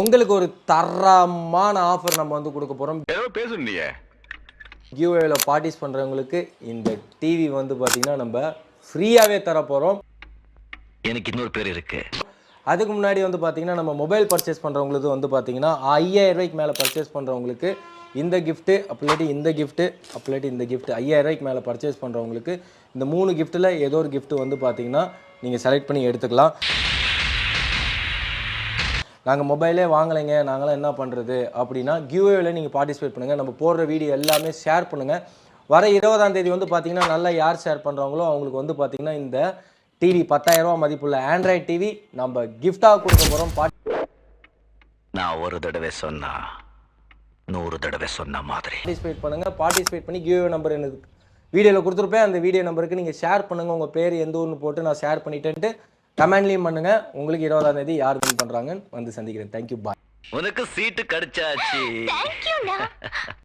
உங்களுக்கு ஒரு தரமான ஆஃபர் நம்ம வந்து கொடுக்க போகிறோம். ஏதோ பேசுறீங்க. கிவ்அவேல பார்ட்டிஸ் பண்ணுறவங்களுக்கு இந்த டிவி வந்து பார்த்தீங்கன்னா நம்ம ஃப்ரீயாகவே தர போகிறோம். எனக்கு இன்னொரு பேர் இருக்கு. அதுக்கு முன்னாடி வந்து பார்த்தீங்கன்னா நம்ம மொபைல் பர்ச்சேஸ் பண்ணுறவங்களுக்கு வந்து பார்த்தீங்கன்னா 5000 ரூபாய்க்கு மேலே பர்ச்சேஸ் பண்ணுறவங்களுக்கு இந்த கிஃப்ட்டு, அப்படிலாட்டி இந்த கிஃப்ட்டு, அப்படிலாட்டி இந்த கிஃப்ட்டு 5000 ரூபாய்க்கு மேலே பர்ச்சேஸ் பண்ணுறவங்களுக்கு இந்த 3 கிஃப்ட்டில் ஏதோ ஒரு கிஃப்ட்டு வந்து பார்த்தீங்கன்னா நீங்கள் செலக்ட் பண்ணி எடுத்துக்கலாம். நாங்கள் மொபைலே வாங்கலைங்க, நாங்களாம் என்ன பண்ணுறது அப்படின்னா கிவ்அவேல நீங்கள் பார்ட்டிசிபேட் பண்ணுங்கள். நம்ம போடுற வீடியோ எல்லாமே ஷேர் பண்ணுங்கள். வர 20ஆம் தேதி வந்து பார்த்தீங்கன்னா நல்லா யார் ஷேர் பண்ணுறாங்களோ அவங்களுக்கு வந்து பார்த்தீங்கன்னா இந்த டிவி 10,000 ரூபா மதிப்புள்ள ஆண்ட்ராய்ட் டிவி நம்ம கிஃப்டாக கொடுக்க போகிறோம். நான் ஒரு தடவை சொன்னா 100 தடவை சொன்ன மாதிரி. பார்ட்டிசிபேட் பண்ணுங்கள். பார்ட்டிசிபேட் பண்ணி கிவ்அவே நம்பர் எனக்கு வீடியோவில் கொடுத்துருப்பேன். அந்த வீடியோ நம்பருக்கு நீங்கள் ஷேர் பண்ணுங்கள். உங்கள் பேர் எந்த ஊர்னு போட்டு நான் ஷேர் பண்ணிட்டேன்ட்டு கமெண்ட்லேயும் பண்ணுங்கள். உங்களுக்கு 20ஆம் தேதி யார் வின் பண்ணுறாங்கன்னு வந்து சந்திக்கிறேன். தேங்க்யூ, பாய். உனக்கு சீட்டு கிடைச்சாச்சு.